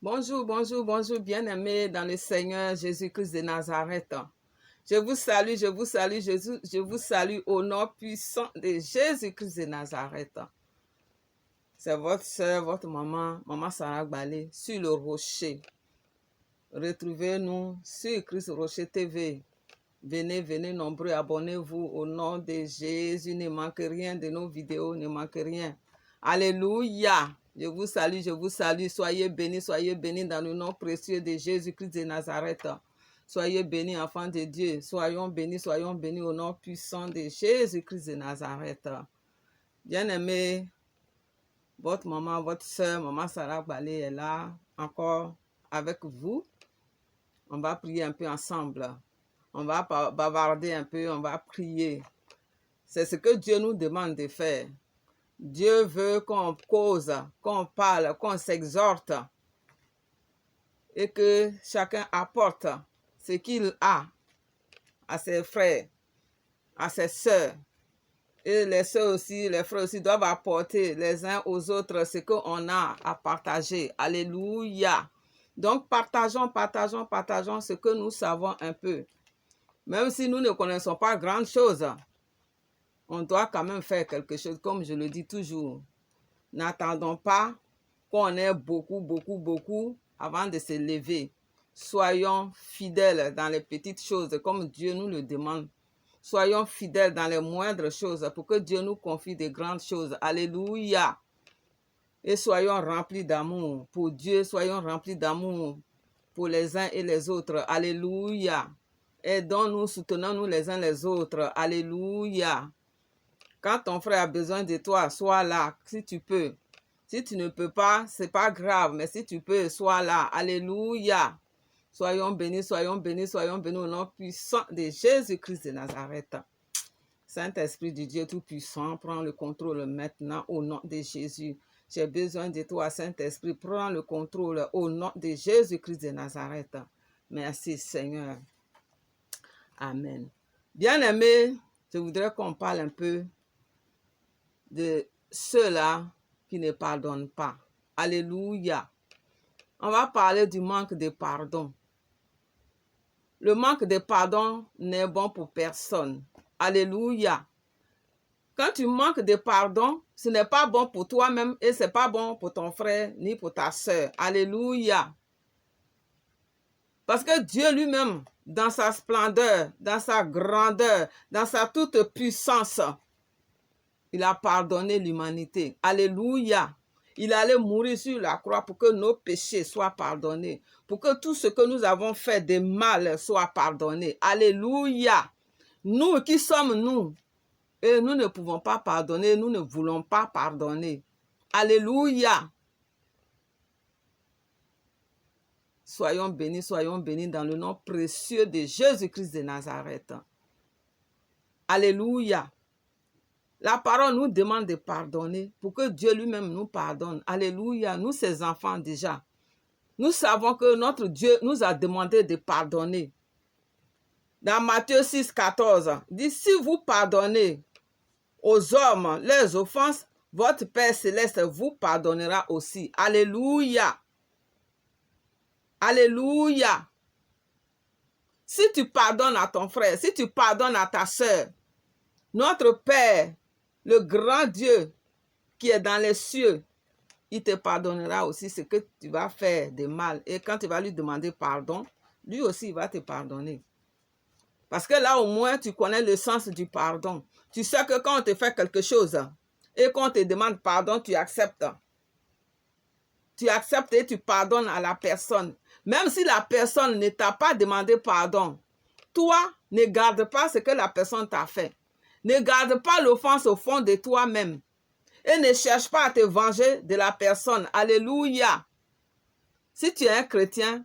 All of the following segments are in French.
Bonjour, bonjour, bonjour, bien-aimés dans le Seigneur Jésus-Christ de Nazareth. Je vous salue, je vous salue, je vous salue au nom puissant de Jésus-Christ de Nazareth. C'est votre soeur, votre maman, maman Sarah Balé, sur le rocher. Retrouvez-nous sur Christ Rocher TV. Venez, venez nombreux, abonnez-vous au nom de Jésus. Ne manquez rien de nos vidéos, ne manquez rien. Alléluia. Je vous salue. Soyez bénis dans le nom précieux de Jésus-Christ de Nazareth. Soyez bénis, enfants de Dieu. Soyons bénis au nom puissant de Jésus-Christ de Nazareth. Bien-aimés, votre maman, votre soeur, maman Sarah Balé est là, encore avec vous. On va prier un peu ensemble. On va bavarder un peu, on va prier. C'est ce que Dieu nous demande de faire. Dieu veut qu'on cause, qu'on parle, qu'on s'exhorte et que chacun apporte ce qu'il a à ses frères, à ses sœurs. Et les sœurs aussi, les frères aussi doivent apporter les uns aux autres ce qu'on a à partager. Alléluia. Donc, partageons ce que nous savons un peu. Même si nous ne connaissons pas grand chose, on doit quand même faire quelque chose, comme je le dis toujours. N'attendons pas qu'on ait beaucoup avant de se lever. Soyons fidèles dans les petites choses, comme Dieu nous le demande. Soyons fidèles dans les moindres choses, pour que Dieu nous confie de grandes choses. Alléluia. Et soyons remplis d'amour pour Dieu, soyons remplis d'amour pour les uns et les autres. Alléluia. Aidons-nous, soutenons-nous les uns les autres. Alléluia. Quand ton frère a besoin de toi, sois là, si tu peux. Si tu ne peux pas, ce n'est pas grave, mais si tu peux, sois là. Alléluia. Soyons bénis au nom puissant de Jésus-Christ de Nazareth. Saint-Esprit du Dieu Tout-Puissant, prends le contrôle maintenant au nom de Jésus. J'ai besoin de toi, Saint-Esprit, prends le contrôle au nom de Jésus-Christ de Nazareth. Merci, Seigneur. Amen. Bien-aimés, je voudrais qu'on parle un peu de ceux-là qui ne pardonnent pas. Alléluia. On va parler du manque de pardon. Le manque de pardon n'est bon pour personne. Alléluia. Quand tu manques de pardon, ce n'est pas bon pour toi-même et ce n'est pas bon pour ton frère ni pour ta soeur. Alléluia. Parce que Dieu lui-même, dans sa splendeur, dans sa grandeur, dans sa toute puissance, il a pardonné l'humanité. Alléluia. Il allait mourir sur la croix pour que nos péchés soient pardonnés. Pour que tout ce que nous avons fait de mal soit pardonné. Alléluia. Nous qui sommes nous, et nous ne pouvons pas pardonner, nous ne voulons pas pardonner. Alléluia. Soyons bénis dans le nom précieux de Jésus-Christ de Nazareth. Alléluia. La parole nous demande de pardonner pour que Dieu lui-même nous pardonne. Alléluia. Nous, ses enfants déjà, nous savons que notre Dieu nous a demandé de pardonner. Dans Matthieu 6, 14, dit, si vous pardonnez aux hommes leurs offenses, votre Père Céleste vous pardonnera aussi. Alléluia. Alléluia. Si tu pardonnes à ton frère, si tu pardonnes à ta soeur, notre Père, le grand Dieu qui est dans les cieux, il te pardonnera aussi ce que tu vas faire de mal. Et quand tu vas lui demander pardon, lui aussi il va te pardonner. Parce que là au moins tu connais le sens du pardon. Tu sais que quand on te fait quelque chose et qu'on te demande pardon, tu acceptes. Tu acceptes et tu pardonnes à la personne. Même si la personne ne t'a pas demandé pardon, toi, ne garde pas ce que la personne t'a fait. Ne garde pas l'offense au fond de toi-même. Et ne cherche pas à te venger de la personne. Alléluia. Si tu es un chrétien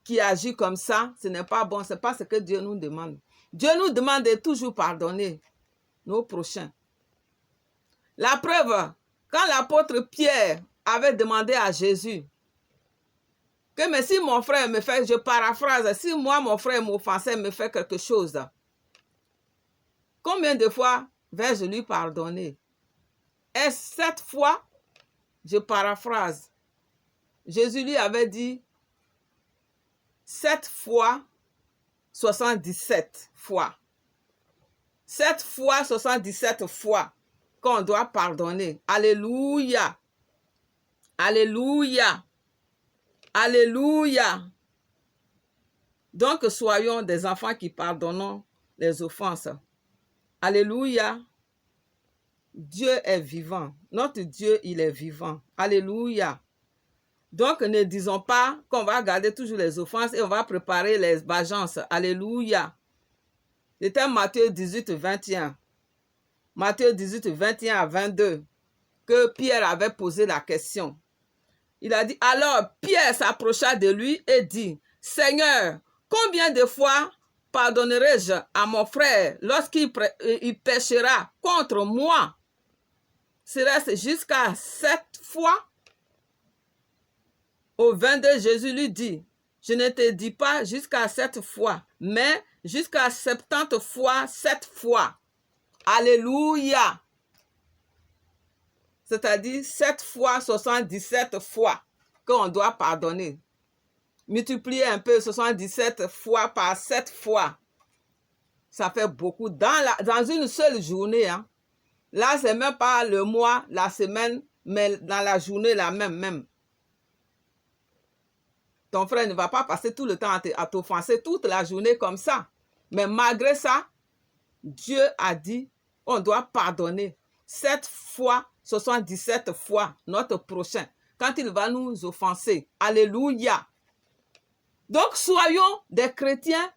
qui agit comme ça, ce n'est pas bon. Ce n'est pas ce que Dieu nous demande. Dieu nous demande de toujours pardonner nos prochains. La preuve, quand l'apôtre Pierre avait demandé à Jésus que mais si mon frère me fait, je paraphrase, si moi mon frère m'offensait, me fait quelque chose, combien de fois vais-je lui pardonner? Et cette fois, je paraphrase, Jésus lui avait dit 7 fois 77 fois. 7 fois 77 fois qu'on doit pardonner. Alléluia. Alléluia. Alléluia. Donc, soyons des enfants qui pardonnons les offenses. Alléluia. Dieu est vivant. Notre Dieu, il est vivant. Alléluia. Donc, ne disons pas qu'on va garder toujours les offenses et on va préparer les vengeances. Alléluia. C'était Matthieu 18, 21. Matthieu 18, 21 à 22, que Pierre avait posé la question. Il a dit, alors Pierre s'approcha de lui et dit, Seigneur, combien de fois pardonnerai-je à mon frère lorsqu'il péchera contre moi? Serait-ce jusqu'à 7 fois? Au 22, Jésus lui dit, je ne te dis pas jusqu'à 7 fois, mais jusqu'à 70 fois 7 fois. Alléluia. C'est-à-dire 7 fois 77 fois qu'on doit pardonner. Multiplier un peu 77 fois par 7 fois. Ça fait beaucoup. Dans une seule journée. Hein. Là, c'est même pas le mois, la semaine, mais dans la journée, la même. Ton frère ne va pas passer tout le temps à t'offenser toute la journée comme ça. Mais malgré ça, Dieu a dit, on doit pardonner 7 fois, 77 fois notre prochain, quand il va nous offenser. Alléluia. Donc, soyons des chrétiens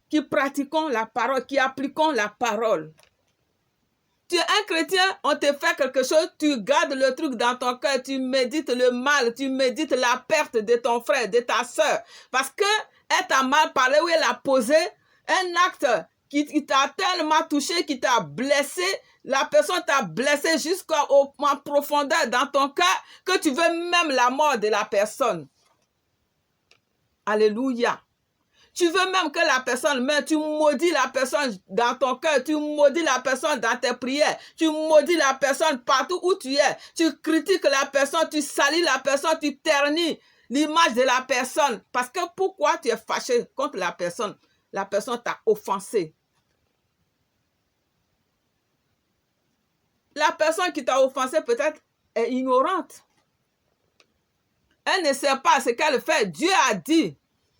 qui pratiquons la parole, qui appliquons la parole. Tu es un chrétien, on te fait quelque chose, tu gardes le truc dans ton cœur, tu médites le mal, tu médites la perte de ton frère, de ta soeur. Parce qu'elle t'a mal parlé ou elle a posé un acte qui t'a tellement touché, qui t'a blessé. La personne t'a blessé jusqu'en profondeur dans ton cœur que tu veux même la mort de la personne. Alléluia. Tu veux même que la personne meure, tu maudis la personne dans ton cœur, tu maudis la personne dans tes prières, tu maudis la personne partout où tu es, tu critiques la personne, tu salis la personne, tu ternis l'image de la personne. Parce que pourquoi tu es fâché contre la personne? La personne t'a offensé. La personne qui t'a offensé peut-être est ignorante. Elle ne sait pas ce qu'elle fait. Dieu a dit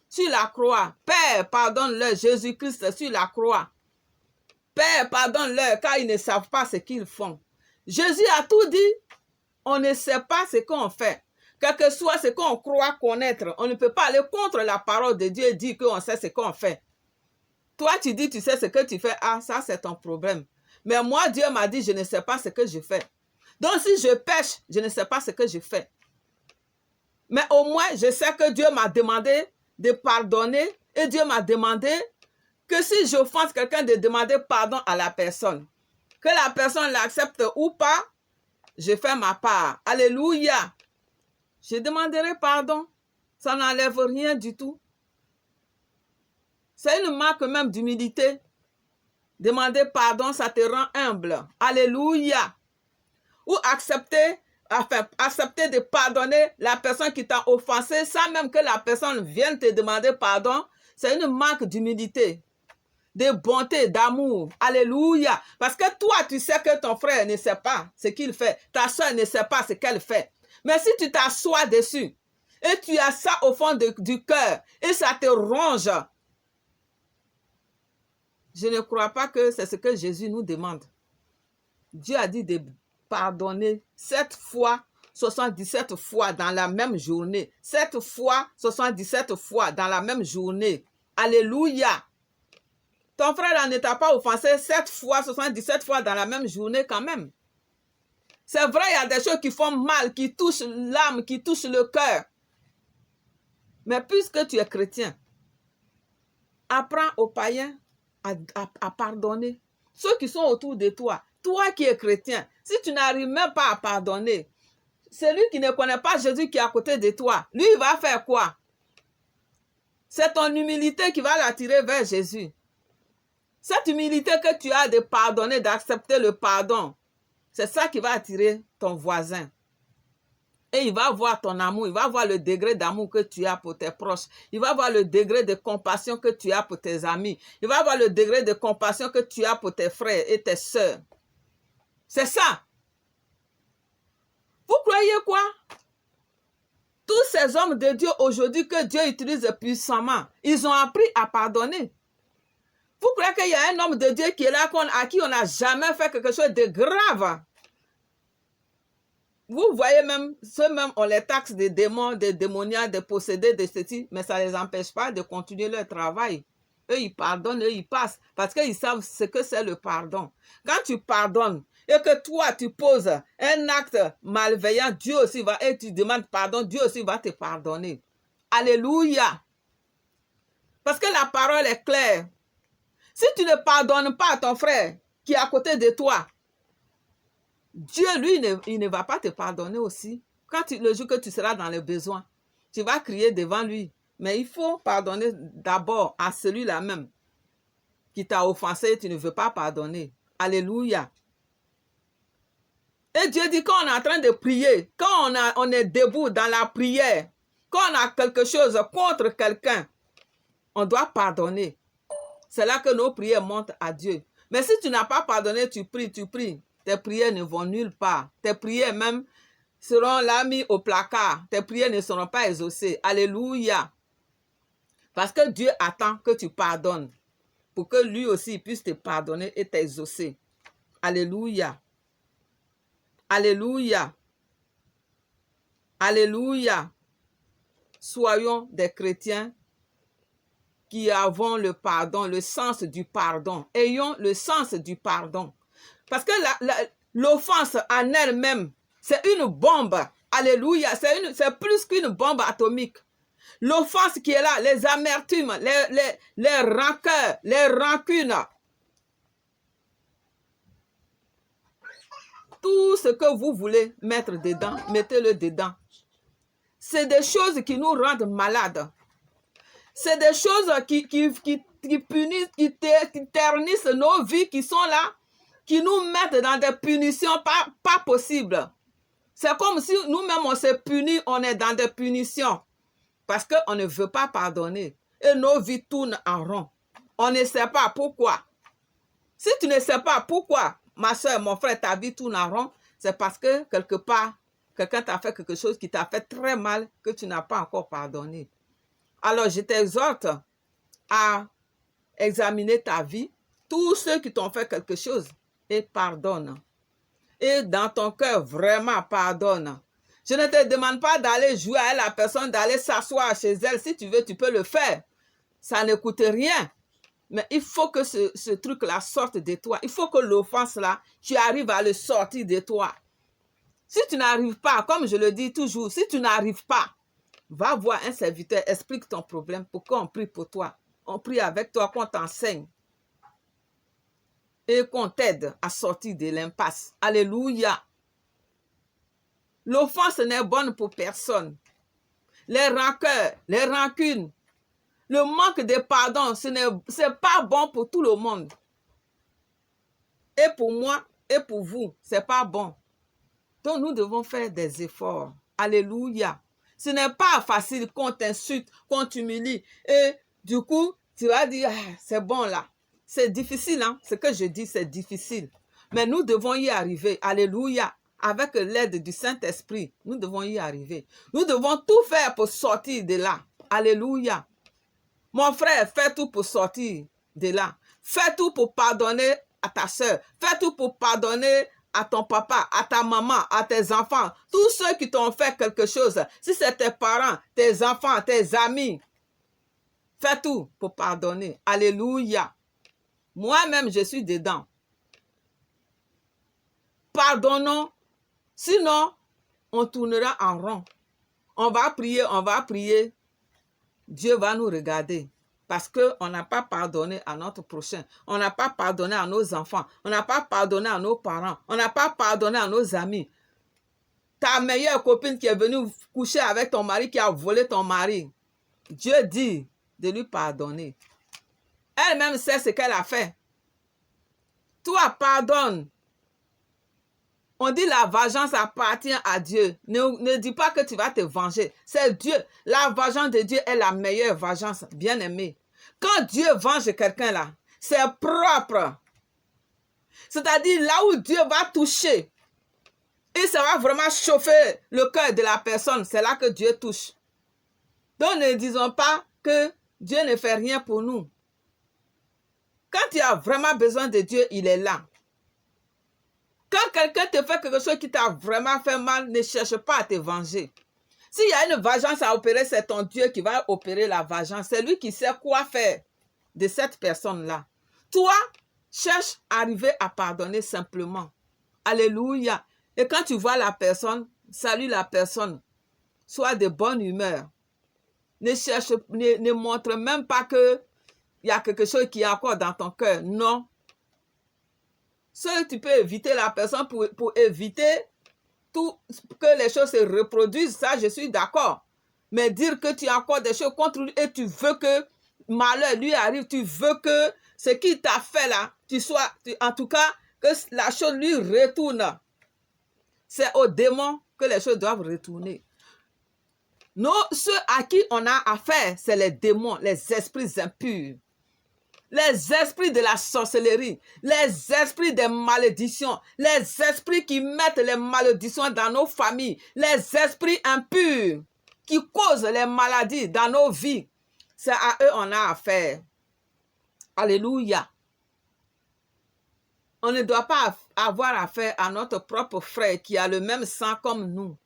sur la croix, Père, pardonne-leur, Jésus-Christ sur la croix. Père, pardonne-leur, car ils ne savent pas ce qu'ils font. Jésus a tout dit. On ne sait pas ce qu'on fait. Quel que soit ce qu'on croit connaître, on ne peut pas aller contre la parole de Dieu et dire qu'on sait ce qu'on fait. Toi, tu dis, tu sais ce que tu fais. Ah, ça, c'est ton problème. Mais moi, Dieu m'a dit, je ne sais pas ce que je fais. Donc, si je pêche, je ne sais pas ce que je fais. Mais au moins, je sais que Dieu m'a demandé de pardonner et Dieu m'a demandé que si j'offense quelqu'un, de demander pardon à la personne. Que la personne l'accepte ou pas, je fais ma part. Alléluia. Je demanderai pardon. Ça n'enlève rien du tout. C'est une marque même d'humilité. Demander pardon, ça te rend humble. Alléluia. Ou accepter de pardonner la personne qui t'a offensé sans même que la personne vienne te demander pardon. C'est une marque d'humilité, de bonté, d'amour. Alléluia. Parce que toi, tu sais que ton frère ne sait pas ce qu'il fait. Ta soeur ne sait pas ce qu'elle fait. Mais si tu t'assois dessus et tu as ça au fond du cœur et ça te ronge, je ne crois pas que c'est ce que Jésus nous demande. Dieu a dit de pardonner 7 fois, 77 fois dans la même journée. 7 fois, 77 fois dans la même journée. Alléluia. Ton frère ne t'a pas offensé 7 fois, 77 fois dans la même journée quand même. C'est vrai, il y a des choses qui font mal, qui touchent l'âme, qui touchent le cœur. Mais puisque tu es chrétien, apprends aux païens à pardonner. Ceux qui sont autour de toi, toi qui es chrétien, si tu n'arrives même pas à pardonner, celui qui ne connaît pas Jésus qui est à côté de toi, lui, il va faire quoi? C'est ton humilité qui va l'attirer vers Jésus. Cette humilité que tu as de pardonner, d'accepter le pardon, c'est ça qui va attirer ton voisin. Et il va voir ton amour, il va voir le degré d'amour que tu as pour tes proches. Il va voir le degré de compassion que tu as pour tes amis. Il va voir le degré de compassion que tu as pour tes frères et tes sœurs. C'est ça. Vous croyez quoi? Tous ces hommes de Dieu aujourd'hui que Dieu utilise puissamment, ils ont appris à pardonner. Vous croyez qu'il y a un homme de Dieu qui est là, à qui on n'a jamais fait quelque chose de grave? Vous voyez même, ceux-mêmes, on les taxe des démons, des démoniaques, des possédés, des ceci, mais ça ne les empêche pas de continuer leur travail. Eux, ils pardonnent, eux, ils passent, parce qu'ils savent ce que c'est le pardon. Quand tu pardonnes et que toi, tu poses un acte malveillant, Dieu aussi va, et tu demandes pardon, Dieu aussi va te pardonner. Alléluia. Parce que la parole est claire. Si tu ne pardonnes pas à ton frère qui est à côté de toi, Dieu, lui, il ne va pas te pardonner aussi. Le jour que tu seras dans le besoin, tu vas crier devant lui. Mais il faut pardonner d'abord à celui-là même qui t'a offensé et tu ne veux pas pardonner. Alléluia. Et Dieu dit quand on est en train de prier, quand on est debout dans la prière, quand on a quelque chose contre quelqu'un, on doit pardonner. C'est là que nos prières montent à Dieu. Mais si tu n'as pas pardonné, tu pries. Tes prières ne vont nulle part. Tes prières même seront là mis au placard. Tes prières ne seront pas exaucées. Alléluia. Parce que Dieu attend que tu pardonnes pour que lui aussi puisse te pardonner et t'exaucer. Alléluia. Alléluia. Alléluia. Soyons des chrétiens qui avons le pardon, le sens du pardon. Ayons le sens du pardon. Parce que l'offense en elle-même, c'est une bombe. Alléluia. C'est plus qu'une bombe atomique. L'offense qui est là, les amertumes, les rancœurs, les rancunes. Tout ce que vous voulez mettre dedans, mettez-le dedans. C'est des choses qui nous rendent malades. C'est des choses qui punissent, qui ternissent nos vies, qui sont là, qui nous mettent dans des punitions pas possibles. C'est comme si nous-mêmes, on se punit, on est dans des punitions. Parce qu'on ne veut pas pardonner. Et nos vies tournent en rond. On ne sait pas pourquoi. Si tu ne sais pas pourquoi, ma soeur, mon frère, ta vie tourne en rond, c'est parce que quelque part, quelqu'un t'a fait quelque chose qui t'a fait très mal, que tu n'as pas encore pardonné. Alors, je t'exhorte à examiner ta vie, tous ceux qui t'ont fait quelque chose, et pardonne. Et dans ton cœur, vraiment pardonne. Je ne te demande pas d'aller jouer à la personne, d'aller s'asseoir chez elle. Si tu veux, tu peux le faire. Ça ne coûte rien. Mais il faut que ce truc-là sorte de toi. Il faut que l'offense-là, tu arrives à le sortir de toi. Si tu n'arrives pas, comme je le dis toujours, si tu n'arrives pas, va voir un serviteur, explique ton problème, pourquoi on prie pour toi. On prie avec toi, qu'on t'enseigne. Et qu'on t'aide à sortir de l'impasse. Alléluia. L'offense n'est bonne pour personne. Les rancœurs, les rancunes, le manque de pardon, ce n'est pas bon pour tout le monde. Et pour moi, et pour vous, ce n'est pas bon. Donc nous devons faire des efforts. Alléluia. Ce n'est pas facile qu'on t'insulte, qu'on t'humilie. Et du coup, tu vas dire, ah, c'est bon là. C'est difficile, hein? Ce que je dis, c'est difficile. Mais nous devons y arriver. Alléluia. Avec l'aide du Saint-Esprit, nous devons y arriver. Nous devons tout faire pour sortir de là. Alléluia. Mon frère, fais tout pour sortir de là. Fais tout pour pardonner à ta soeur. Fais tout pour pardonner à ton papa, à ta maman, à tes enfants. Tous ceux qui t'ont fait quelque chose. Si c'est tes parents, tes enfants, tes amis. Fais tout pour pardonner. Alléluia. Moi-même, je suis dedans. Pardonnons. Sinon, on tournera en rond. On va prier. Dieu va nous regarder. Parce qu'on n'a pas pardonné à notre prochain. On n'a pas pardonné à nos enfants. On n'a pas pardonné à nos parents. On n'a pas pardonné à nos amis. Ta meilleure copine qui est venue coucher avec ton mari, qui a volé ton mari. Dieu dit de lui pardonner. Elle-même sait ce qu'elle a fait. Toi, pardonne. On dit la vengeance appartient à Dieu. Ne dis pas que tu vas te venger. C'est Dieu. La vengeance de Dieu est la meilleure vengeance, bien aimé. Quand Dieu venge quelqu'un là, c'est propre. C'est-à-dire là où Dieu va toucher, et ça va vraiment chauffer le cœur de la personne. C'est là que Dieu touche. Donc ne disons pas que Dieu ne fait rien pour nous. Quand tu as vraiment besoin de Dieu, il est là. Quand quelqu'un te fait quelque chose qui t'a vraiment fait mal, ne cherche pas à te venger. S'il y a une vengeance à opérer, c'est ton Dieu qui va opérer la vengeance. C'est lui qui sait quoi faire de cette personne-là. Toi, cherche à arriver à pardonner simplement. Alléluia. Et quand tu vois la personne, salue la personne. Sois de bonne humeur. Ne montre même pas qu'il y a quelque chose qui est encore dans ton cœur. Non. Seul tu peux éviter la personne pour éviter que les choses se reproduisent. Ça, je suis d'accord. Mais dire que tu as encore des choses contre lui et tu veux que malheur lui arrive, tu veux que ce qu'il t'a fait là, en tout cas, que la chose lui retourne. C'est aux démons que les choses doivent retourner. Ceux à qui on a affaire, c'est les démons, les esprits impurs. Les esprits de la sorcellerie, les esprits des malédictions, les esprits qui mettent les malédictions dans nos familles, les esprits impurs qui causent les maladies dans nos vies. C'est à eux on a affaire. Alléluia. On ne doit pas avoir affaire à notre propre frère qui a le même sang comme nous.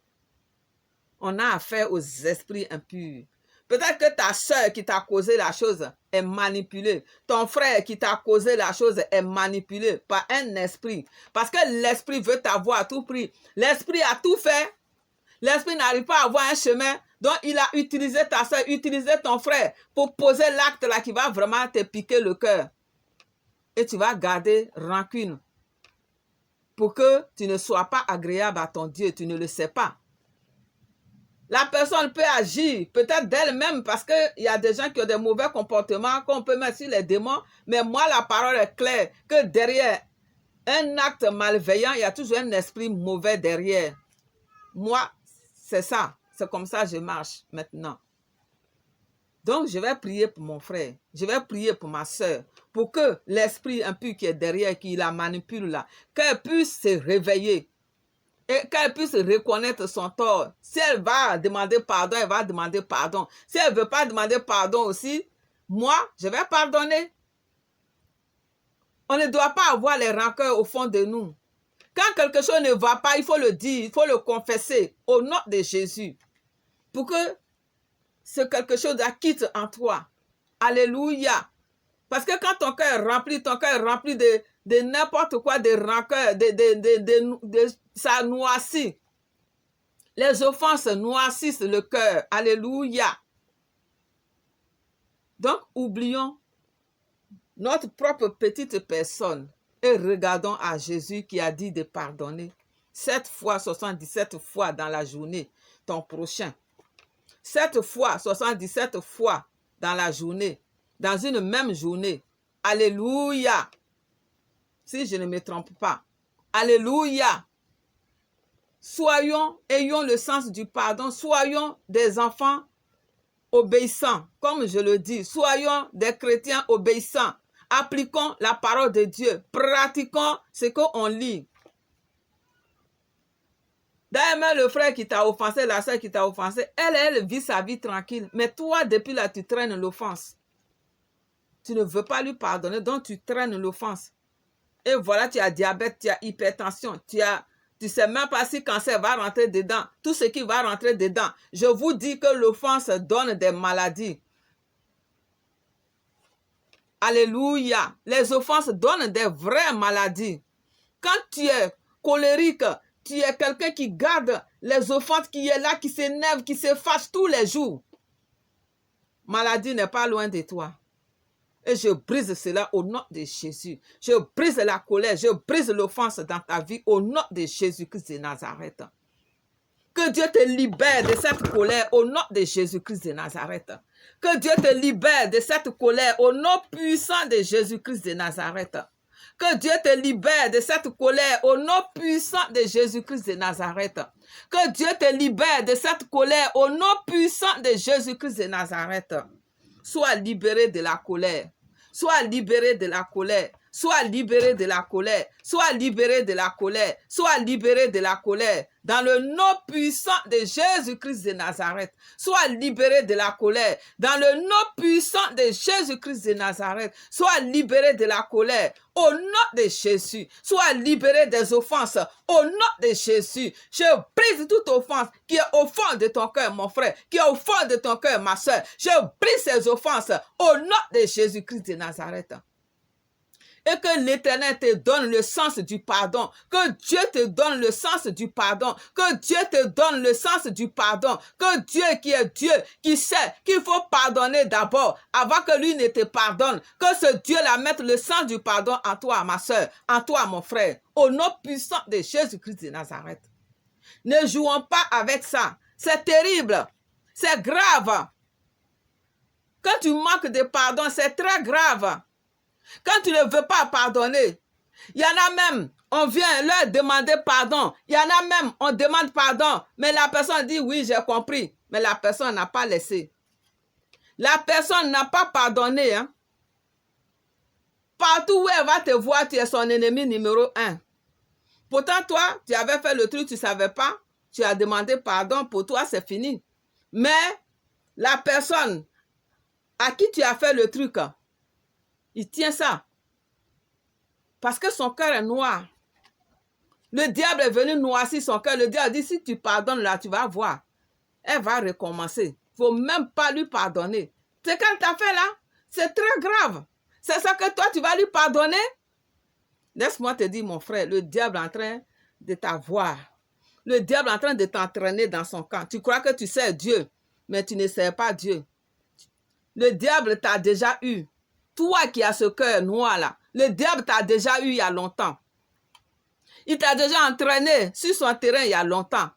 On a affaire aux esprits impurs. Peut-être que ta soeur qui t'a causé la chose est manipulée. Ton frère qui t'a causé la chose est manipulé par un esprit. Parce que l'esprit veut t'avoir à tout prix. L'esprit a tout fait. L'esprit n'arrive pas à avoir un chemin. Donc, il a utilisé ta soeur, utilisé ton frère pour poser l'acte là qui va vraiment te piquer le cœur. Et tu vas garder rancune pour que tu ne sois pas agréable à ton Dieu. Tu ne le sais pas. La personne peut agir peut-être d'elle-même parce qu'il y a des gens qui ont des mauvais comportements qu'on peut mettre sur les démons. Mais moi, la parole est claire que derrière un acte malveillant, il y a toujours un esprit mauvais derrière. Moi, c'est ça. C'est comme ça que je marche maintenant. Donc, je vais prier pour mon frère. Je vais prier pour ma soeur. Pour que l'esprit impur qui est derrière, qui la manipule là, qu'elle puisse se réveiller. Et qu'elle puisse reconnaître son tort. Si elle va demander pardon, elle va demander pardon. Si elle ne veut pas demander pardon aussi, moi, je vais pardonner. On ne doit pas avoir les rancœurs au fond de nous. Quand quelque chose ne va pas, il faut le dire, il faut le confesser au nom de Jésus. Pour que ce quelque chose quitte en toi. Alléluia. Parce que quand ton cœur est rempli de n'importe quoi, de rancœur, ça noircit. Les offenses noircissent le cœur. Alléluia. Donc, oublions notre propre petite personne et regardons à Jésus qui a dit de pardonner 7 fois, 77 fois dans la journée, ton prochain. 7 fois, 77 fois dans la journée, dans une même journée. Alléluia. Si je ne me trompe pas. Alléluia. Ayons le sens du pardon. Soyons des enfants obéissants, comme je le dis. Soyons des chrétiens obéissants. Appliquons la parole de Dieu. Pratiquons ce qu'on lit. D'ailleurs, le frère qui t'a offensé, la soeur qui t'a offensé, elle vit sa vie tranquille. Mais toi, depuis là, tu traînes l'offense. Tu ne veux pas lui pardonner, donc tu traînes l'offense. Et voilà, tu as diabète, tu as hypertension, tu ne sais même pas si le cancer va rentrer dedans. Tout ce qui va rentrer dedans. Je vous dis que l'offense donne des maladies. Alléluia. Les offenses donnent des vraies maladies. Quand tu es colérique, tu es quelqu'un qui garde les offenses, qui est là, qui s'énerve, qui se fâche tous les jours. Maladie n'est pas loin de toi. Et je brise cela au nom de Jésus. Je brise la colère, je brise l'offense dans ta vie au nom de Jésus-Christ de Nazareth. Que Dieu te libère de cette colère au nom de Jésus-Christ de Nazareth. Que Dieu te libère de cette colère au nom puissant de Jésus-Christ de Nazareth. Que Dieu te libère de cette colère au nom puissant de Jésus-Christ de Nazareth. Que Dieu te libère de cette colère au nom puissant de Jésus-Christ de Nazareth. Sois libéré de la colère. Sois libéré de la colère. Sois libéré de la colère. Sois libéré de la colère. Sois libéré de la colère. Dans le nom puissant de Jésus-Christ de Nazareth. Sois libéré de la colère. Dans le nom puissant de Jésus-Christ de Nazareth. Sois libéré de la colère. Au nom de Jésus. Sois libéré des offenses. Au nom de Jésus. Je brise toute offense qui est au fond de ton cœur, mon frère. Qui est au fond de ton cœur, ma soeur. Je brise ces offenses. Au nom de Jésus-Christ de Nazareth. Et que l'Éternel te donne le sens du pardon. Que Dieu te donne le sens du pardon. Que Dieu te donne le sens du pardon. Que Dieu qui est Dieu, qui sait qu'il faut pardonner d'abord avant que lui ne te pardonne. Que ce Dieu-là mette le sens du pardon en toi, ma soeur, en toi, mon frère. Au nom puissant de Jésus-Christ de Nazareth. Ne jouons pas avec ça. C'est terrible. C'est grave. Quand tu manques de pardon, c'est très grave. Quand tu ne veux pas pardonner, il y en a même, on vient leur demander pardon. Il y en a même, on demande pardon. Mais la personne dit, oui, j'ai compris. Mais la personne n'a pas laissé. La personne n'a pas pardonné. Hein. Partout où elle va te voir, tu es son ennemi numéro 1. Pourtant, toi, tu avais fait le truc, tu ne savais pas. Tu as demandé pardon, pour toi, c'est fini. Mais la personne à qui tu as fait le truc, il tient ça. Parce que son cœur est noir. Le diable est venu noircir son cœur. Le diable dit, si tu pardonnes là, tu vas voir. Elle va recommencer. Il ne faut même pas lui pardonner. C'est qu'elle t'a fait là. C'est très grave. C'est ça que toi, tu vas lui pardonner? Laisse-moi te dire, mon frère, le diable est en train de t'avoir. Le diable est en train de t'entraîner dans son camp. Tu crois que tu sais Dieu, mais tu ne sais pas Dieu. Le diable t'a déjà eu. Toi qui as ce cœur noir là, le diable t'a déjà eu il y a longtemps. Il t'a déjà entraîné sur son terrain il y a longtemps.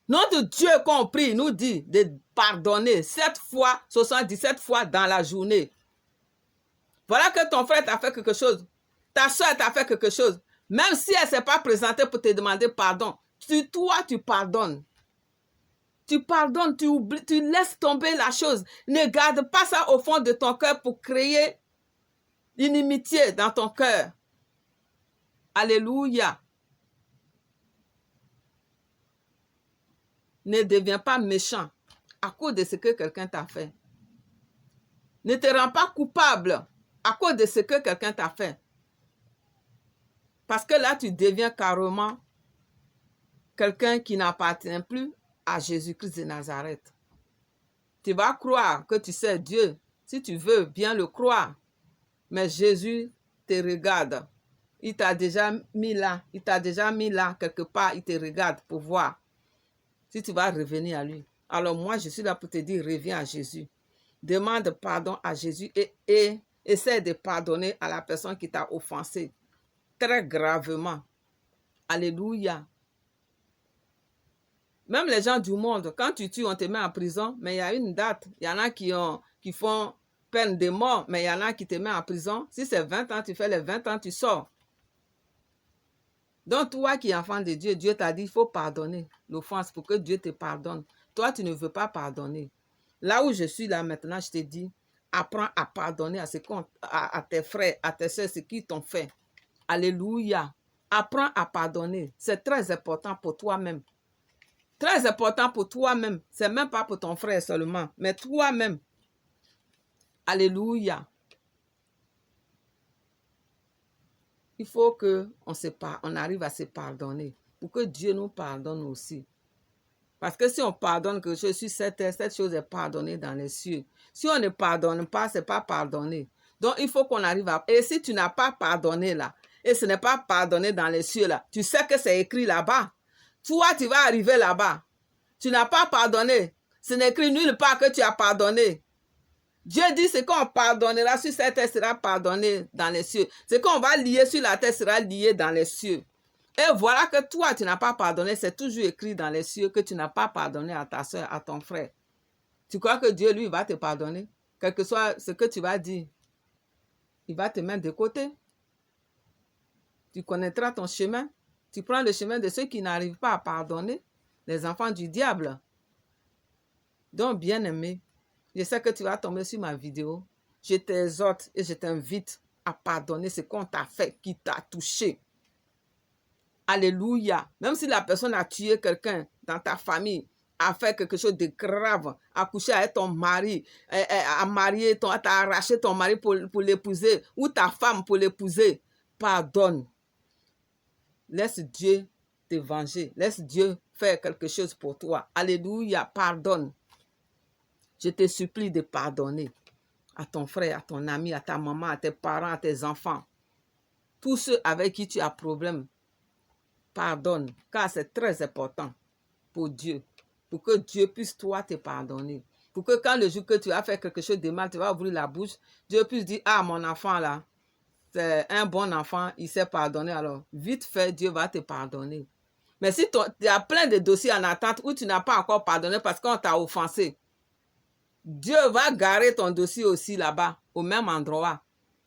Notre Dieu compris nous dit de pardonner 7 fois, 77 fois dans la journée. Voilà que ton frère t'a fait quelque chose. Ta soeur t'a fait quelque chose. Même si elle ne s'est pas présentée pour te demander pardon, toi, tu pardonnes. Tu pardonnes, tu oublies, tu laisses tomber la chose. Ne garde pas ça au fond de ton cœur pour créer l'inimitié dans ton cœur. Alléluia. Ne deviens pas méchant à cause de ce que quelqu'un t'a fait. Ne te rends pas coupable à cause de ce que quelqu'un t'a fait. Parce que là, tu deviens carrément quelqu'un qui n'appartient plus à Jésus-Christ de Nazareth. Tu vas croire que tu sais Dieu, si tu veux bien le croire. Mais Jésus te regarde. Il t'a déjà mis là. Il t'a déjà mis là quelque part. Il te regarde pour voir si tu vas revenir à lui. Alors moi, je suis là pour te dire, reviens à Jésus. Demande pardon à Jésus et essaie de pardonner à la personne qui t'a offensé très gravement. Alléluia. Même les gens du monde, quand tu tues, on te met en prison, mais il y a une date. Il y en a qui font peine de mort, mais il y en a qui te mettent en prison. Si c'est 20 ans, tu fais les 20 ans, tu sors. Donc toi qui es enfant de Dieu, Dieu t'a dit, il faut pardonner l'offense pour que Dieu te pardonne. Toi, tu ne veux pas pardonner. Là où je suis là maintenant, je te dis, apprends à pardonner à tes frères, à tes soeurs, ce qu'ils t'ont fait. Alléluia. Apprends à pardonner. C'est très important pour toi-même. Très important pour toi-même. C'est même pas pour ton frère seulement, mais toi-même. Alléluia. Il faut qu'on arrive à se pardonner pour que Dieu nous pardonne aussi. Parce que si on pardonne quelque chose sur cette terre, cette chose est pardonnée dans les cieux. Si on ne pardonne pas, ce n'est pas pardonné. Donc, il faut qu'on arrive à... Et si tu n'as pas pardonné là, et ce n'est pas pardonné dans les cieux là, tu sais que c'est écrit là-bas. Toi, tu vas arriver là-bas. Tu n'as pas pardonné. Ce n'est écrit nulle part que tu as pardonné. Dieu dit ce qu'on pardonnera sur cette terre sera pardonné dans les cieux. Ce qu'on va lier sur la terre sera lié dans les cieux. Et voilà que toi, tu n'as pas pardonné. C'est toujours écrit dans les cieux que tu n'as pas pardonné à ta soeur, à ton frère. Tu crois que Dieu, lui, va te pardonner? Quel que soit ce que tu vas dire, il va te mettre de côté. Tu connaîtras ton chemin. Tu prends le chemin de ceux qui n'arrivent pas à pardonner, les enfants du diable. Donc, bien-aimé, je sais que tu vas tomber sur ma vidéo. Je t'exhorte et je t'invite à pardonner ce qu'on t'a fait, qui t'a touché. Alléluia. Même si la personne a tué quelqu'un dans ta famille, a fait quelque chose de grave, a couché avec ton mari, a marié, t'a arraché ton mari pour l'épouser, ou ta femme pour l'épouser, pardonne. Laisse Dieu te venger. Laisse Dieu faire quelque chose pour toi. Alléluia, pardonne. Je te supplie de pardonner à ton frère, à ton ami, à ta maman, à tes parents, à tes enfants. Tous ceux avec qui tu as problème, pardonne, car c'est très important pour Dieu. Pour que Dieu puisse toi te pardonner. Pour que quand le jour que tu as fait quelque chose de mal, tu vas ouvrir la bouche, Dieu puisse dire, ah, mon enfant là, c'est un bon enfant, il s'est pardonné, alors vite fait, Dieu va te pardonner. Mais si tu as plein de dossiers en attente où tu n'as pas encore pardonné parce qu'on t'a offensé, Dieu va garer ton dossier aussi là-bas, au même endroit.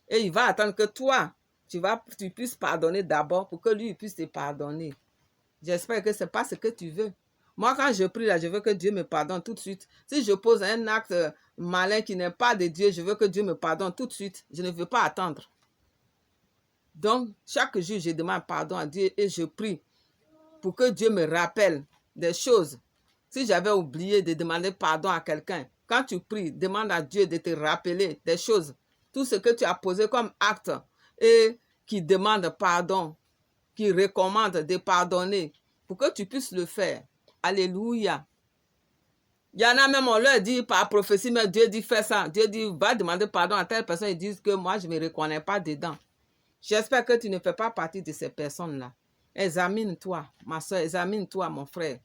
Et il va attendre que toi, tu puisses pardonner d'abord pour que lui puisse te pardonner. J'espère que ce n'est pas ce que tu veux. Moi, quand je prie là, je veux que Dieu me pardonne tout de suite. Si je pose un acte malin qui n'est pas de Dieu, je veux que Dieu me pardonne tout de suite. Je ne veux pas attendre. Donc, chaque jour, je demande pardon à Dieu et je prie pour que Dieu me rappelle des choses. Si j'avais oublié de demander pardon à quelqu'un, quand tu pries, demande à Dieu de te rappeler des choses. Tout ce que tu as posé comme acte et qui demande pardon, qui recommande de pardonner pour que tu puisses le faire. Alléluia. Il y en a même, on leur dit par prophétie, mais Dieu dit fais ça. Dieu dit va demander pardon à telle personne. Ils disent que moi, je ne me reconnais pas dedans. J'espère que tu ne fais pas partie de ces personnes-là. Examine-toi, ma soeur, examine-toi, mon frère,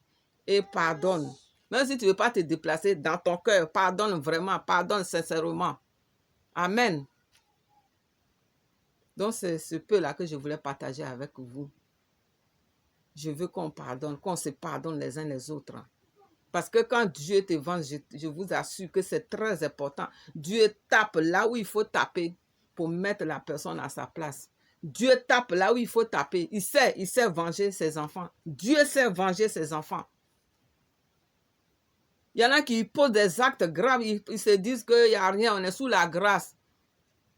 et pardonne. Même si tu ne veux pas te déplacer dans ton cœur, pardonne vraiment, pardonne sincèrement. Amen. Donc, c'est ce peu-là que je voulais partager avec vous. Je veux qu'on pardonne, qu'on se pardonne les uns les autres. Parce que quand Dieu te venge, je vous assure que c'est très important. Dieu tape là où il faut taper pour mettre la personne à sa place. Dieu tape là où il faut taper. Il sait venger ses enfants. Dieu sait venger ses enfants. Il y en a qui posent des actes graves. Ils se disent qu'il n'y a rien, on est sous la grâce.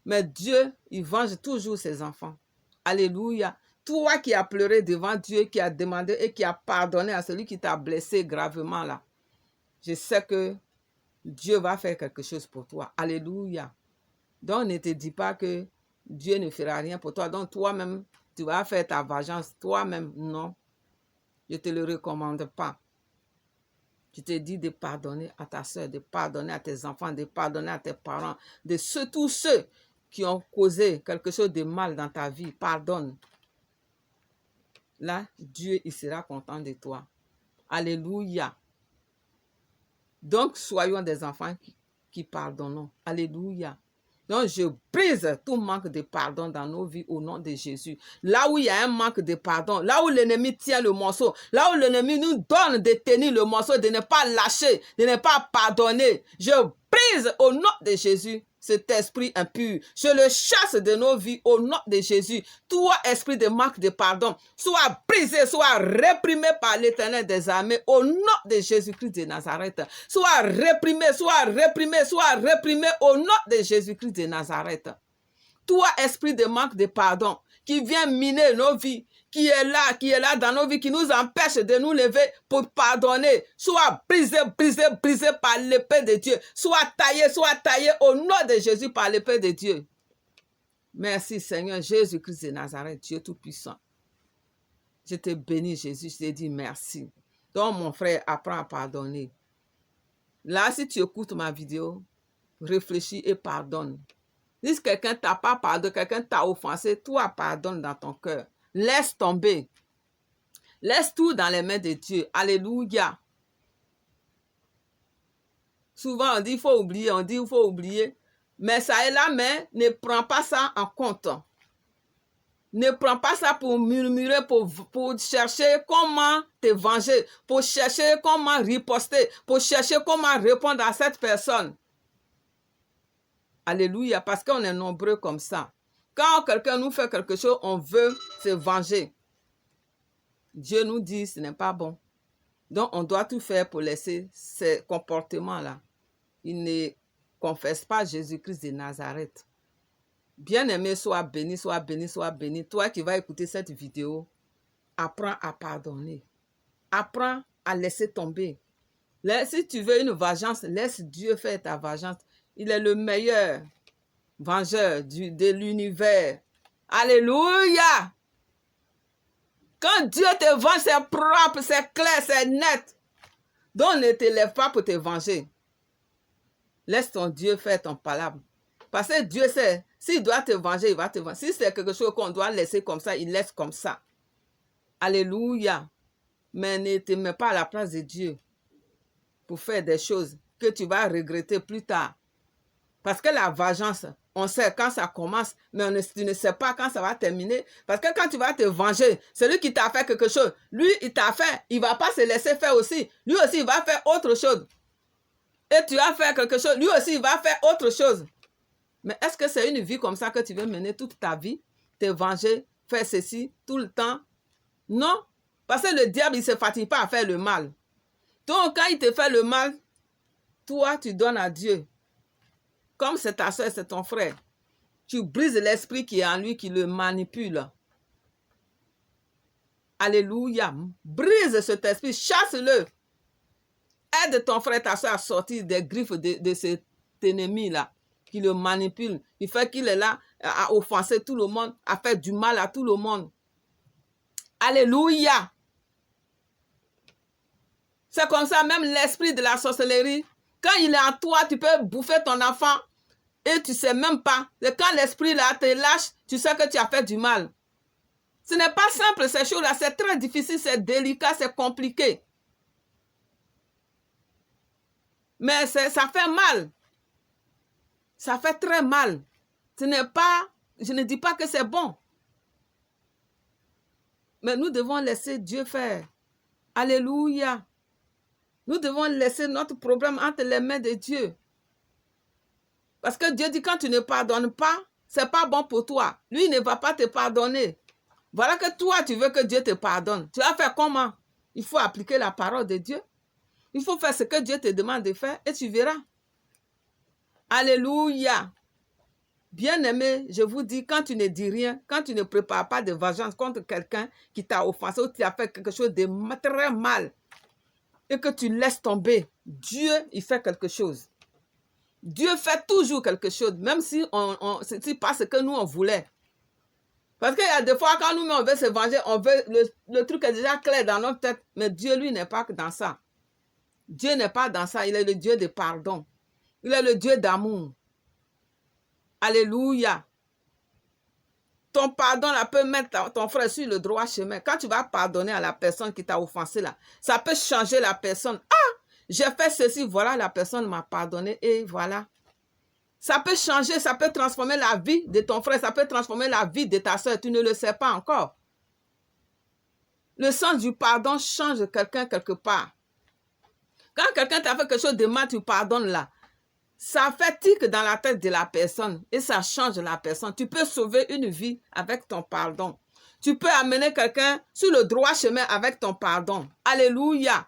Mais Dieu, il venge toujours ses enfants. Alléluia. Toi qui as pleuré devant Dieu, qui as demandé et qui as pardonné à celui qui t'a blessé gravement là, je sais que Dieu va faire quelque chose pour toi. Alléluia. Donc, ne te dis pas que Dieu ne fera rien pour toi. Donc, toi-même, tu vas faire ta vengeance. Toi-même, non. Je ne te le recommande pas. Je te dis de pardonner à ta soeur, de pardonner à tes enfants, de pardonner à tes parents, de tous ceux qui ont causé quelque chose de mal dans ta vie. Pardonne. Là, Dieu, il sera content de toi. Alléluia. Donc, soyons des enfants qui pardonnons. Alléluia. Donc, je brise tout manque de pardon dans nos vies au nom de Jésus. Là où il y a un manque de pardon, là où l'ennemi tient le morceau, là où l'ennemi nous donne de tenir le morceau, de ne pas lâcher, de ne pas pardonner, je brise au nom de Jésus cet esprit impur. Je le chasse de nos vies au nom de Jésus. Toi, esprit de manque de pardon, soit brisé, soit réprimé par l'Éternel des armées au nom de Jésus-Christ de Nazareth. Soit réprimé, soit réprimé, soit réprimé au nom de Jésus-Christ de Nazareth. Toi, esprit de manque de pardon, qui vient miner nos vies, qui est là dans nos vies, qui nous empêche de nous lever pour pardonner, soit brisé, brisé, brisé par l'épée de Dieu, soit taillé au nom de Jésus par l'épée de Dieu. Merci Seigneur Jésus-Christ de Nazareth, Dieu Tout-Puissant. Je te bénis Jésus, je te dis merci. Donc mon frère, apprends à pardonner. Là, si tu écoutes ma vidéo, réfléchis et pardonne. Si quelqu'un ne t'a pas pardonné, quelqu'un t'a offensé, toi pardonne dans ton cœur. Laisse tomber. Laisse tout dans les mains de Dieu. Alléluia. Souvent on dit il faut oublier, on dit il faut oublier. Mais ça est là, mais ne prends pas ça en compte. Ne prends pas ça pour murmurer, pour chercher comment te venger, pour chercher comment riposter, pour chercher comment répondre à cette personne. Alléluia, parce qu'on est nombreux comme ça. Quand quelqu'un nous fait quelque chose, on veut se venger. Dieu nous dit ce n'est pas bon. Donc, on doit tout faire pour laisser ces comportements-là. Il ne confesse pas Jésus-Christ de Nazareth. Bien-aimé, sois béni, sois béni, sois béni. Toi qui vas écouter cette vidéo, apprends à pardonner. Apprends à laisser tomber. Si tu veux une vengeance, laisse Dieu faire ta vengeance. Il est le meilleur vengeur de l'univers. Alléluia! Quand Dieu te venge, c'est propre, c'est clair, c'est net. Donc ne te lève pas pour te venger. Laisse ton Dieu faire ton palabre. Parce que Dieu sait, s'il doit te venger, il va te venger. Si c'est quelque chose qu'on doit laisser comme ça, il laisse comme ça. Alléluia. Mais ne te mets pas à la place de Dieu pour faire des choses que tu vas regretter plus tard. Parce que la vengeance, on sait quand ça commence, mais tu ne sais pas quand ça va terminer. Parce que quand tu vas te venger, celui qui t'a fait quelque chose, lui, il t'a fait, il ne va pas se laisser faire aussi. Lui aussi, il va faire autre chose. Et tu vas faire quelque chose, lui aussi, il va faire autre chose. Mais est-ce que c'est une vie comme ça que tu veux mener toute ta vie? Te venger, faire ceci tout le temps? Non. Parce que le diable, il ne se fatigue pas à faire le mal. Donc, quand il te fait le mal, toi, tu donnes à Dieu. Comme c'est ta soeur, c'est ton frère. Tu brises l'esprit qui est en lui, qui le manipule. Alléluia. Brise cet esprit, chasse-le. Aide ton frère, ta soeur à sortir des griffes de cet ennemi-là, qui le manipule. Il fait qu'il est là à offenser tout le monde, à faire du mal à tout le monde. Alléluia. C'est comme ça, même l'esprit de la sorcellerie. Quand il est en toi, tu peux bouffer ton enfant et tu ne sais même pas. Et quand l'esprit là te lâche, tu sais que tu as fait du mal. Ce n'est pas simple ces choses-là, c'est très difficile, c'est délicat, c'est compliqué. Mais ça fait mal. Ça fait très mal. Ce n'est pas, je ne dis pas que c'est bon. Mais nous devons laisser Dieu faire. Alléluia. Nous devons laisser notre problème entre les mains de Dieu. Parce que Dieu dit, quand tu ne pardonnes pas, ce n'est pas bon pour toi. Lui, il ne va pas te pardonner. Voilà que toi, tu veux que Dieu te pardonne. Tu vas faire comment? Il faut appliquer la parole de Dieu. Il faut faire ce que Dieu te demande de faire et tu verras. Alléluia. Bien-aimé, je vous dis, quand tu ne dis rien, quand tu ne prépares pas de vengeance contre quelqu'un qui t'a offensé ou qui a fait quelque chose de très mal et que tu laisses tomber, Dieu, il fait quelque chose. Dieu fait toujours quelque chose, même si c'est pas ce que nous, on voulait. Parce qu'il y a des fois, quand nous, on veut se venger, on veut, le truc est déjà clair dans notre tête, mais Dieu, lui, n'est pas dans ça. Dieu n'est pas dans ça, il est le Dieu de pardon. Il est le Dieu d'amour. Alléluia. Ton pardon là, peut mettre ton frère sur le droit chemin. Quand tu vas pardonner à la personne qui t'a offensé là, ça peut changer la personne. Ah, j'ai fait ceci, voilà, la personne m'a pardonné et voilà. Ça peut changer, ça peut transformer la vie de ton frère, ça peut transformer la vie de ta soeur, tu ne le sais pas encore. Le sens du pardon change quelqu'un quelque part. Quand quelqu'un t'a fait quelque chose de mal, tu pardonnes là. Ça fait tic dans la tête de la personne et ça change la personne. Tu peux sauver une vie avec ton pardon. Tu peux amener quelqu'un sur le droit chemin avec ton pardon. Alléluia.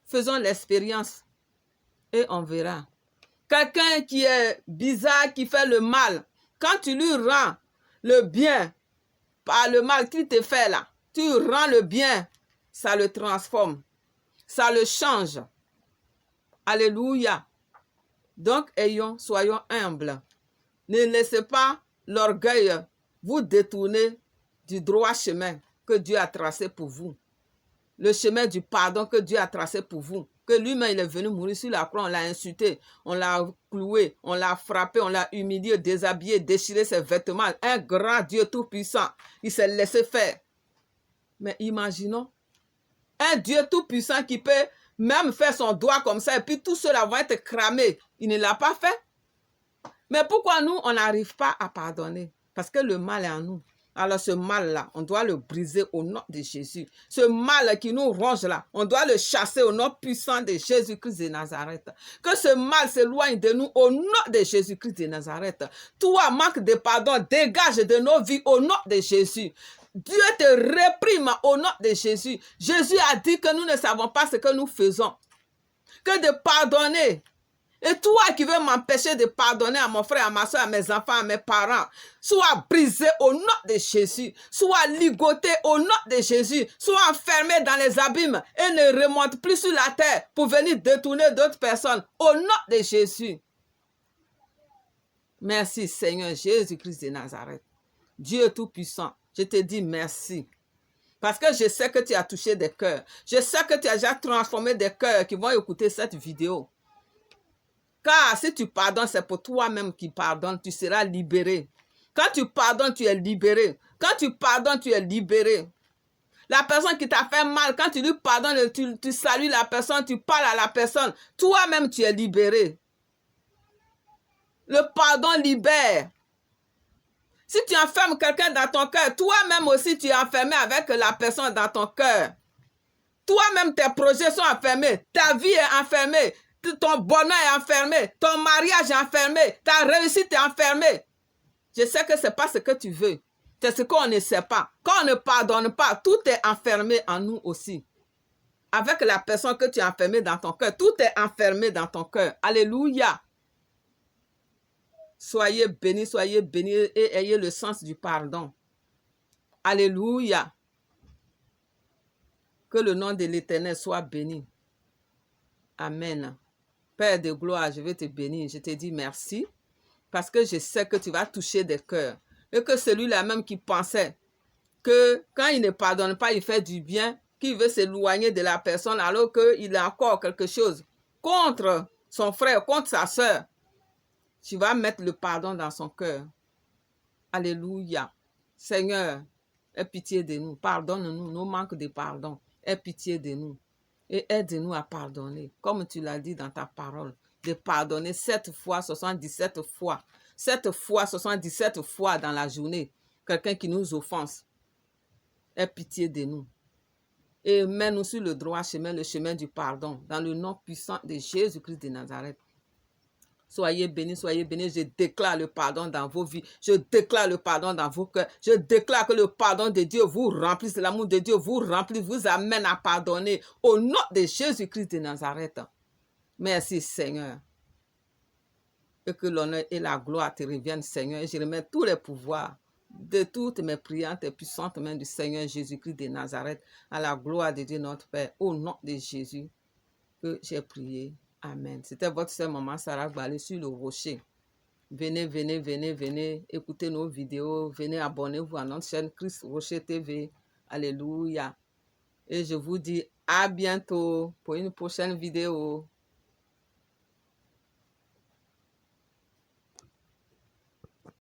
Faisons l'expérience et on verra. Quelqu'un qui est bizarre, qui fait le mal, quand tu lui rends le bien par le mal qu'il te fait là, tu rends le bien, ça le transforme, ça le change. Alléluia. Donc, soyons humbles. Ne laissez pas l'orgueil vous détourner du droit chemin que Dieu a tracé pour vous. Le chemin du pardon que Dieu a tracé pour vous. Que lui-même, il est venu mourir sur la croix, on l'a insulté, on l'a cloué, on l'a frappé, on l'a humilié, déshabillé, déchiré ses vêtements. Un grand Dieu tout-puissant, il s'est laissé faire. Mais imaginons, un Dieu tout-puissant qui peut même faire son doigt comme ça et puis tout cela va être cramé. Il ne l'a pas fait. Mais pourquoi nous, on n'arrive pas à pardonner? Parce que le mal est en nous. Alors ce mal-là, on doit le briser au nom de Jésus. Ce mal qui nous ronge là, on doit le chasser au nom puissant de Jésus-Christ de Nazareth. Que ce mal s'éloigne de nous au nom de Jésus-Christ de Nazareth. Toi, manque de pardon, dégage de nos vies au nom de Jésus. Dieu te réprime au nom de Jésus. Jésus a dit que nous ne savons pas ce que nous faisons. Que de pardonner. Et toi qui veux m'empêcher de pardonner à mon frère, à ma soeur, à mes enfants, à mes parents, sois brisé au nom de Jésus, sois ligoté au nom de Jésus, sois enfermé dans les abîmes et ne remonte plus sur la terre pour venir détourner d'autres personnes au nom de Jésus. Merci Seigneur Jésus-Christ de Nazareth. Dieu Tout-Puissant, je te dis merci. Parce que je sais que tu as touché des cœurs. Je sais que tu as déjà transformé des cœurs qui vont écouter cette vidéo. Car si tu pardonnes, c'est pour toi-même qui pardonne, tu seras libéré. Quand tu pardonnes, tu es libéré. Quand tu pardonnes, tu es libéré. La personne qui t'a fait mal, quand tu lui pardonnes, tu salues la personne, tu parles à la personne, toi-même tu es libéré. Le pardon libère. Si tu enfermes quelqu'un dans ton cœur, toi-même aussi tu es enfermé avec la personne dans ton cœur. Toi-même tes projets sont enfermés, ta vie est enfermée. Ton bonheur est enfermé, ton mariage est enfermé, ta réussite est enfermée. Je sais que ce n'est pas ce que tu veux. C'est ce qu'on ne sait pas. Quand on ne pardonne pas, tout est enfermé en nous aussi. Avec la personne que tu as enfermée dans ton cœur, tout est enfermé dans ton cœur. Alléluia. Soyez bénis et ayez le sens du pardon. Alléluia. Que le nom de l'Éternel soit béni. Amen. Père de gloire, je vais te bénir. Je te dis merci parce que je sais que tu vas toucher des cœurs. Et que celui-là même qui pensait que quand il ne pardonne pas, il fait du bien, qu'il veut s'éloigner de la personne alors qu'il a encore quelque chose contre son frère, contre sa soeur. Tu vas mettre le pardon dans son cœur. Alléluia. Seigneur, aie pitié de nous. Pardonne-nous nos manques de pardon. Aie pitié de nous. Et aide-nous à pardonner, comme tu l'as dit dans ta parole, de pardonner 7 fois, 77 fois. 7 fois, 77 fois dans la journée. Quelqu'un qui nous offense. Aie pitié de nous. Et mets-nous sur le droit chemin, le chemin du pardon, dans le nom puissant de Jésus-Christ de Nazareth. Soyez bénis, je déclare le pardon dans vos vies, je déclare le pardon dans vos cœurs, je déclare que le pardon de Dieu vous remplisse, l'amour de Dieu vous remplisse, vous amène à pardonner au nom de Jésus-Christ de Nazareth. Merci Seigneur. Et que l'honneur et la gloire te reviennent Seigneur, et je remets tous les pouvoirs de toutes mes priantes et puissantes mains du Seigneur Jésus-Christ de Nazareth à la gloire de Dieu notre Père, au nom de Jésus que j'ai prié. Amen. C'était votre sœur Maman Sarah Gbalé sur le rocher. Venez, écoutez nos vidéos. Venez, abonnez-vous à notre chaîne Christ Rocher TV. Alléluia. Et je vous dis à bientôt pour une prochaine vidéo.